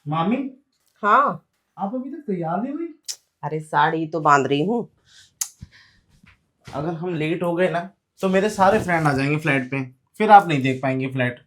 मामी, हाँ। आप अभी तक तैयार नहीं हुई? अरे साड़ी तो बांध रही हूँ। अगर हम लेट हो गए ना तो मेरे सारे फ्रेंड आ जाएंगे फ्लैट पे, फिर आप नहीं देख पाएंगे फ्लैट।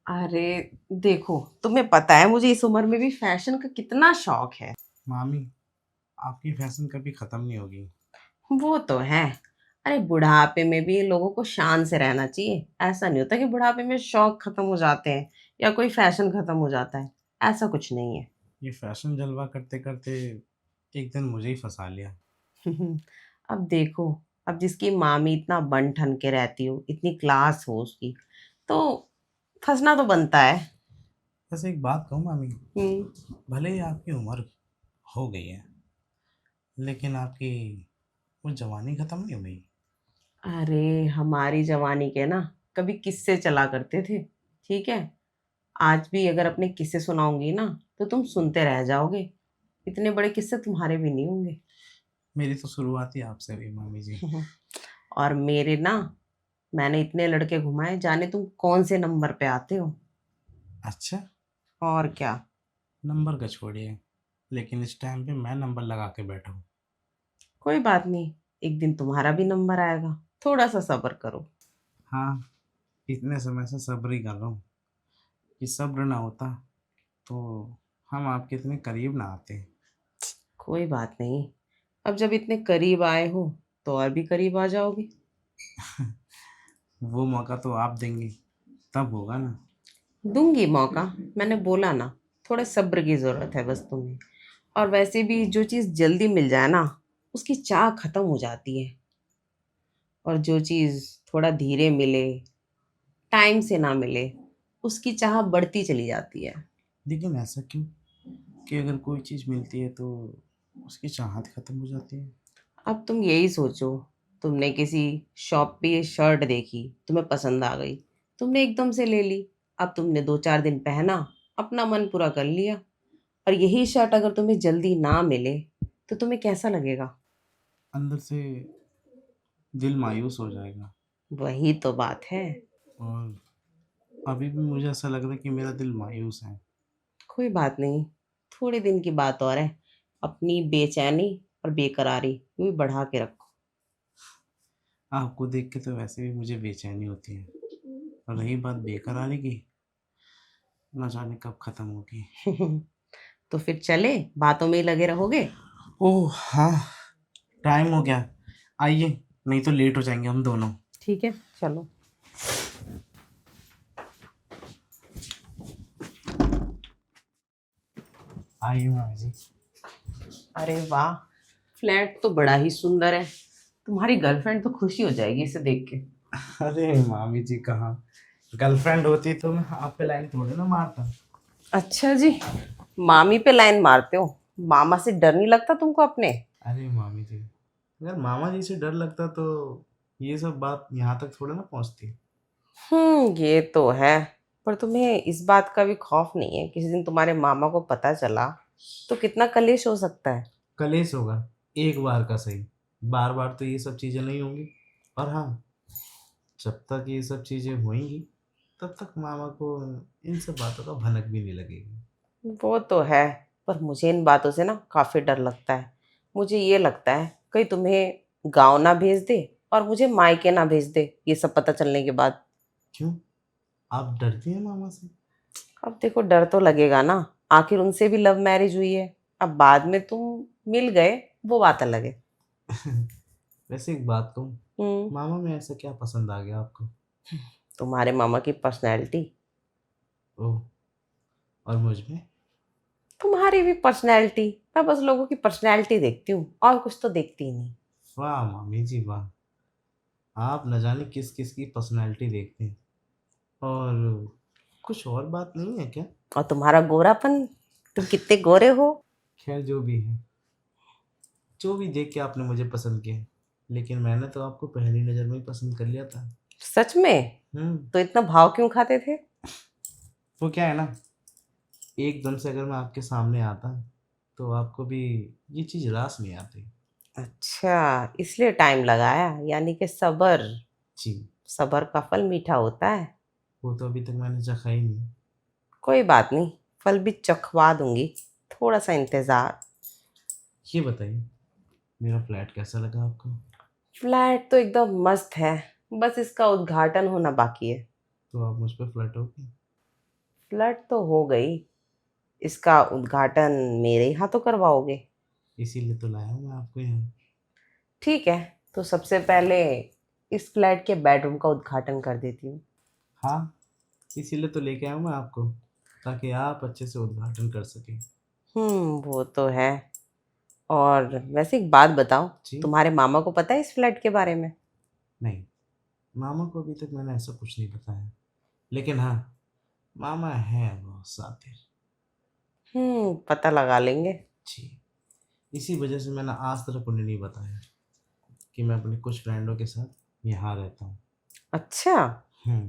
अरे देखो, तुम्हें पता है मुझे इस उम्र में भी फैशन का कितना शौक है। मामी, आपकी फैशन कभी खत्म नहीं होगी। वो तो है। अरे बुढ़ापे में भी लोगों को शान से रहना चाहिए। ऐसा नहीं होता कि बुढ़ापे में शौक खत्म हो जाते हैं या कोई फैशन खत्म हो जाता है। ऐसा कुछ नहीं है। ये फैशन जलवा करते करते एक दिन मुझे ही फंसा लिया। अब देखो, अब जिसकी मामी इतना बन ठन के रहती हो, इतनी क्लास हो उसकी, तो फंसना तो बनता है। वैसे एक बात कहूँ मामी, हम्म। भले ही आपकी उम्र हो गई है लेकिन आपकी वो जवानी खत्म नहीं हो गई। अरे हमारी जवानी के ना कभी किस्से चला करते थे। ठीक है। आज भी अगर अपने किस्से सुनाऊंगी ना तो तुम सुनते रह जाओगे। इतने बड़े किस्से तुम्हारे भी नहीं होंगे। मेरी तो शुरुआत ही आपसे हुई मामी जी। और मेरे ना, मैंने इतने लड़के घुमाए, जाने तुम कौन से नंबर पे आते हो। अच्छा, और क्या। नंबर का छोड़िए, लेकिन इस टाइम पे मैं नंबर लगा के बैठा हूँ। कोई बात नहीं, एक दिन तुम्हारा भी नंबर आएगा। थोड़ा सा सब्र करो। हाँ, इतने समय से सब्र ही कर रहा हूँ। कि सब्र ना होता तो हम आपके इतने करीब ना आते। कोई बात नहीं, अब जब इतने करीब आए हो तो और भी करीब आ जाओगे। वो मौका तो आप देंगे तब होगा ना। दूंगी मौका। मैंने बोला ना, थोड़े सब्र की जरूरत है बस तुम्हें। और वैसे भी जो चीज़ जल्दी मिल जाए ना, उसकी चाह खत्म हो जाती है। और जो चीज़ थोड़ा धीरे मिले, टाइम से ना मिले, उसकी चाह बढ़ती चली जाती है। लेकिन ऐसा क्यों कि अगर कोई चीज़ मिलती है तो उसकी चाहत खत्म हो जाती है? अब तुम यही सोचो, तुमने किसी शॉप पे ये शर्ट देखी, तुम्हें पसंद आ गई, तुमने एकदम से ले ली। अब तुमने 2-4 दिन पहना, अपना मन पूरा कर लिया। और यही शर्ट अगर तुम्हें जल्दी ना मिले तो तुम्हें कैसा लगेगा। अंदर से दिल मायूस हो जाएगा। वही तो बात है। और अभी भी मुझे ऐसा लग रहा है कि मेरा दिल मायूस है। कोई बात नहीं, थोड़े दिन की बात और है। अपनी बेचैनी और बेकरारी यूं ही बढ़ा के रखो। आपको देख के तो वैसे भी मुझे बेचैनी होती है, और रही बात बेकरारी की, ना जाने कब खत्म होगी। तो फिर चले, बातों में ही लगे रहोगे। ओह हाँ, टाइम हो गया, आइए, नहीं तो लेट हो जाएंगे हम दोनों। ठीक है, चलो। आइए मामी जी। अरे वाह, फ्लैट तो बड़ा ही सुंदर है। तुम्हारी गर्लफ्रेंड तो खुशी हो जाएगी इसे देख के। अरे मामी जी कहाँ, गर्लफ्रेंड होती तो मैं आप पे लाइन थोड़ी ना मारता। अच्छा जी, मामी पे लाइन मारते हो। मामा से डर नहीं लगता तुमको अपने। अरे मामी जी, अगर मामा जी से डर लगता तो ये सब बात यहाँ तक थोड़ा ना पहुँचती। ये तो है। पर तुम्हें इस बात का भी खौफ नहीं है, किसी दिन तुम्हारे मामा को पता चला तो कितना कलेश हो सकता है। कलेश होगा, एक बार का सही, बार बार तो ये सब चीज़ें नहीं होंगी। और हाँ, जब तक ये सब चीज़ें होंगी तब तक मामा को इन सब बातों का भनक भी नहीं लगेगी। वो तो है। पर मुझे इन बातों से ना काफी डर लगता है। मुझे ये लगता है कहीं तुम्हें गांव ना भेज दे और मुझे मायके ना भेज दे ये सब पता चलने के बाद। क्यों, आप डरती हैं मामा से? अब देखो, डर तो लगेगा ना। आखिर उनसे भी लव मैरिज हुई है। अब बाद में तुम मिल गए, वो बात अलग है। वैसे एक बात कहूँ, हम्म। मामा में ऐसा क्या पसंद आ गया आपको? तुम्हारे मामा की पर्सनैलिटी। ओह, और मुझ में? तुम्हारी भी पर्सनैलिटी। मैं बस लोगों की पर्सनैलिटी देखती हूँ, और कुछ तो देखती ही नहीं। वाह मामी जी वाह, आप न जाने किस किस की पर्सनैलिटी देखते हैं। और कुछ और बात नहीं है क्या? और तुम्हारा गोरापन, तुम कितने गोरे हो। खैर जो भी है, जो भी देख के आपने मुझे पसंद किया, लेकिन मैंने तो आपको पहली नज़र में ही पसंद कर लिया था। सच में? हम्म। तो इतना भाव क्यों खाते थे। वो क्या है ना, एकदम से अगर मैं आपके सामने आता तो आपको भी ये चीज़ रास नहीं आती। अच्छा, इसलिए टाइम लगाया, यानी कि सबर। जी। सबर का फल मीठा होता है। वो तो अभी तक मैंने चखा ही नहीं। कोई बात नहीं, फल भी चखवा दूंगी, थोड़ा सा इंतज़ार। ये बताइए, मेरा फ्लैट कैसा लगा आपको? फ्लैट तो एकदम मस्त है, बस इसका उद्घाटन होना बाकी है। तो आप मुझ पर फ्लैट हो गई? फ्लैट तो हो गई, इसका उद्घाटन मेरे ही हाथों करवाओगे? इसीलिए तो लाया हूँ मैं आपको यहाँ। ठीक है, तो सबसे पहले इस फ्लैट के बेडरूम का उद्घाटन कर देती हूँ। हाँ, इसीलिए तो लेके आया हूँ मैं आपको, ताकि आप अच्छे से उद्घाटन कर सकें। वो तो है। और वैसे एक बात बताओ, जी? तुम्हारे मामा को पता है इस फ्लैट के बारे में? नहीं, मामा को अभी तक मैंने ऐसा कुछ नहीं बताया। लेकिन हाँ, मामा है बहुत शातिर। पता लगा लेंगे। जी, इसी वजह से मैंने आज तक उन्हें नहीं बताया कि मैं अपने कुछ फ्रेंडों के साथ यहाँ रहता हूँ। अच्छा, हम्म।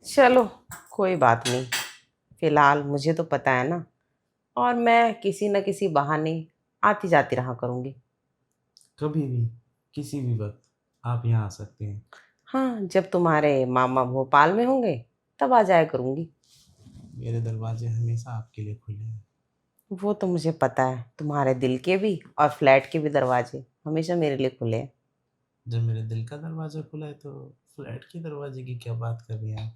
चलो, कोई बात नहीं। फिलहाल मुझे तो पता है ना, और मैं किसी न किसी बहाने आती जाती रहा करूँगी। कभी भी, किसी भी वक्त आप यहाँ आ सकते हैं। हाँ, जब तुम्हारे मामा भोपाल में होंगे तब आ जाया करूँगी। मेरे दरवाजे हमेशा आपके लिए खुले हैं। वो तो मुझे पता है, तुम्हारे दिल के भी और फ्लैट के भी दरवाजे हमेशा मेरे लिए खुले हैं। जब मेरे दिल का दरवाज़ा खुला है तो फ्लैट के दरवाजे की क्या बात कर रही हैं आप?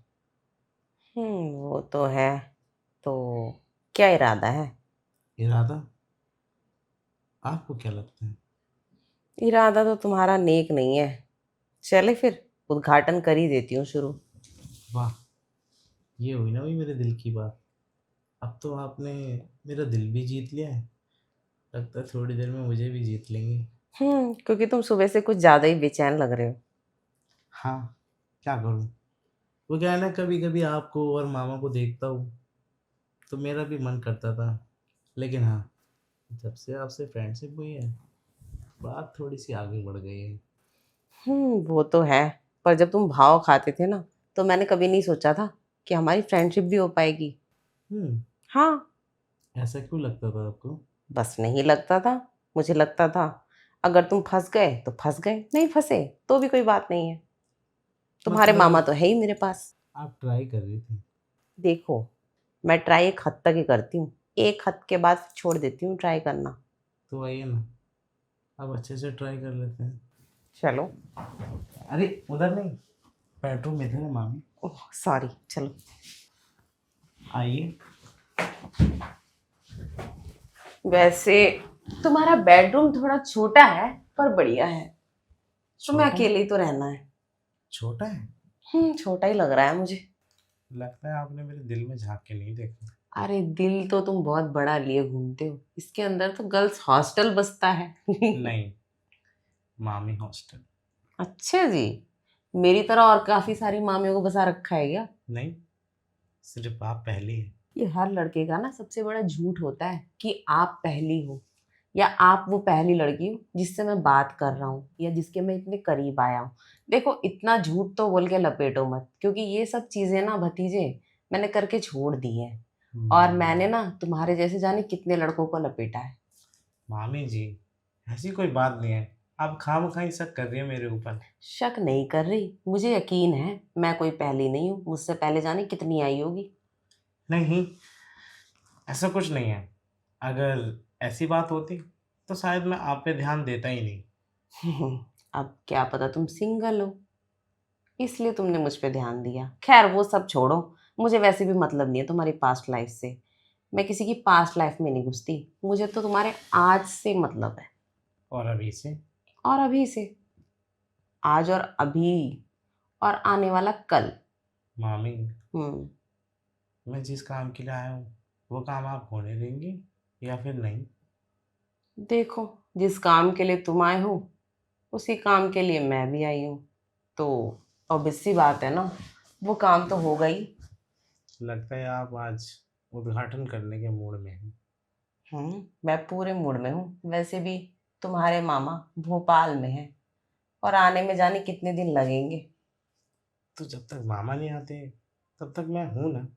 वो तो है। तो क्या इरादा है? इरादा? आपको क्या लगता है? इरादा तो तुम्हारा नेक नहीं है। चले फिर, उद्घाटन कर ही देती हूँ शुरू। वाह, ये हुई ना, हुई मेरे दिल की बात। अब तो आपने मेरा दिल भी जीत लिया है। लगता है थोड़ी देर में मुझे भी जीत लेंगे। क्योंकि तुम सुबह से कुछ ज़्यादा ही बेचैन लग रहे हो। हाँ, क्या करूँ। वो क्या है ना, कभी कभी आपको और मामा को देखता हूँ तो मेरा भी मन करता था। लेकिन हाँ, जब से आपसे फ्रेंडशिप हुई है, बात थोड़ी सी आगे बढ़ गई है। वो तो है। पर जब तुम भाव खाते थे ना, तो मैंने कभी नहीं सोचा था कि हमारी फ्रेंडशिप भी हो पाएगी। हम्म। हाँ, ऐसा क्यों लगता था आपको? बस नहीं लगता था। मुझे लगता था अगर तुम फंस गए तो फंस गए, नहीं फंसे तो भी कोई बात नहीं है। तुम्हारे मामा मतलब तो है ही मेरे पास। आप ट्राई कर रही थी? देखो, मैं ट्राई एक हद तक ही करती हूँ, एक हद के बाद छोड़ देती हूँ ट्राई करना। तो आइए ना, अब अच्छे से ट्राई कर लेते हैं। चलो। अरे उधर नहीं, बेडरूम इधर है मामी। ओह सॉरी, चलो। आइए। वैसे तुम्हारा बेडरूम थोड़ा छोटा है, पर बढ़िया है। तुम्हें छोटा है? अकेले ही तो रहना है। छोटा है? छोटा ही लग रहा है मुझे। लगता है आपने मेरे दिल में झांक के नहीं देखा। अरे दिल तो तुम बहुत बड़ा लिए घूमते हो, इसके अंदर तो गर्ल्स हॉस्टल बसता है। नहीं, मामी हॉस्टल। अच्छा जी, मेरी तरह और काफी सारी मामियों को बसा रखा है क्या? नहीं, सिर्फ आप पहली है। ये हर लड़के का ना सबसे बड़ा झूठ होता है कि आप पहली हो, या आप वो पहली लड़की हो जिससे मैं बात कर रहा हूँ या जिसके मैं इतने करीब आया हूँ। देखो, इतना झूठ तो बोल के लपेटो मत, क्योंकि ये सब चीजें ना भतीजे मैंने करके छोड़ दी हैं। और मैंने ना तुम्हारे जैसे जाने कितने लड़कों को लपेटा है। मामी जी, ऐसी कोई बात नहीं है। आप खामखा शक कर रही है मेरे ऊपर। शक नहीं कर रही, मुझे यकीन है मैं कोई पहली नहीं हूँ, मुझसे पहले जाने कितनी आई होगी। नहीं, ऐसा कुछ नहीं है। अगर ऐसी बात होती तो शायद मैं आप पे ध्यान देता ही नहीं। अब क्या पता तुम सिंगल हो, इसलिए तुमने मुझ पे ध्यान दिया। खैर वो सब छोड़ो, मुझे वैसे भी मतलब नहीं है तुम्हारी पास्ट लाइफ से। मैं किसी की पास्ट लाइफ में नहीं घुसती, मुझे तो तुम्हारे आज से मतलब है। और अभी से? और अभी से, आज और अभी, और आने वाला कल। मामी, हम्म मैं जिस काम के लिए आया हूँ वो काम आप होने देंगी या फिर नहीं? देखो, जिस काम के लिए तुम आए हो उसी काम के लिए मैं भी आई हूँ, तो ऑब्वियस सी बात है ना, वो काम तो होगा ही। लगता है आप आज उद्घाटन करने के मूड में हैं। मैं पूरे मूड में हूँ। वैसे भी तुम्हारे मामा भोपाल में हैं, और आने में जाने कितने दिन लगेंगे। तो जब तक मामा नहीं आते तब तक मैं हूँ ना,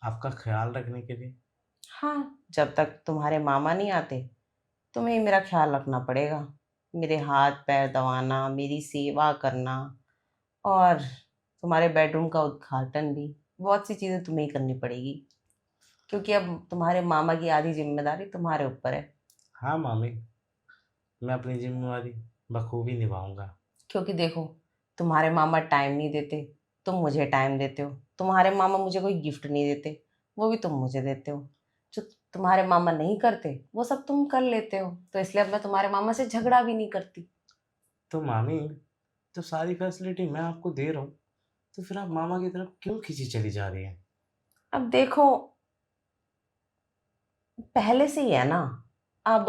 आपका ख्याल रखने के लिए। हाँ, जब तक तुम्हारे मामा नहीं आते तुम्हें ही मेरा ख्याल रखना पड़ेगा। मेरे हाथ पैर दबाना, मेरी सेवा करना, और तुम्हारे बेडरूम का उद्घाटन भी। बहुत सी चीज़ें तुम्हें ही करनी पड़ेगी, क्योंकि अब तुम्हारे मामा की आधी ज़िम्मेदारी तुम्हारे ऊपर है। हाँ मामी, मैं अपनी ज़िम्मेवारी बखूबी निभाऊँगा। क्योंकि देखो, तुम्हारे मामा टाइम नहीं देते, तुम मुझे टाइम देते हो। तुम्हारे मामा मुझे कोई गिफ्ट नहीं देते, वो भी तुम मुझे देते हो। जो तुम्हारे मामा नहीं करते, वो सब तुम कर लेते हो। तो इसलिए अब मैं तुम्हारे मामा से झगड़ा भी नहीं करती। तो मामी, तो सारी फैसिलिटी मैं आपको दे रहा हूँ, तो फिर आप मामा की तरफ क्यों खींची चली जा रही हैं? अब देखो, पहले से ही है ना। अब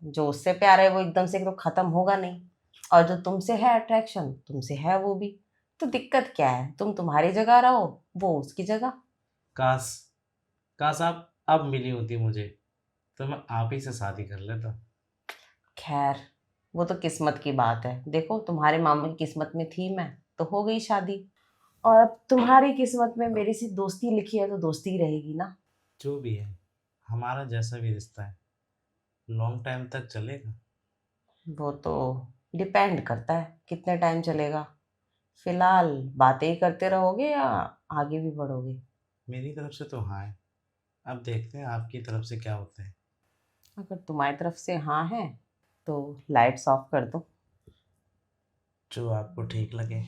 जो उससे प्यार है वो एकदम से तो खत्म होगा नहीं, और जो तुमसे है अट्रैक्शन, तुमसे है वो भी। तो दिक्कत क्या है, तुम तुम्हारी जगह रहो, वो उसकी जगह। काश, काश आप अब मिली होती मुझे, तो मैं आप ही से शादी कर लेता। खैर, वो तो किस्मत की बात है। देखो, तुम्हारे मामा की किस्मत में थी मैं, तो हो गई शादी। और अब तुम्हारी किस्मत में मेरी से दोस्ती लिखी है, तो दोस्ती ही रहेगी ना। जो भी है, हमारा जैसा भी रिश्ता है, लॉन्ग टाइम तक चलेगा। वो तो डिपेंड करता है कितने टाइम चलेगा। फिलहाल बातें ही करते रहोगे या आगे भी बढ़ोगे? मेरी तरफ से तो हाँ है, अब देखते हैं आपकी तरफ से क्या होता है। अगर तुम्हारी तरफ से हाँ है, तो लाइट्स ऑफ कर दो। जो आपको ठीक लगे।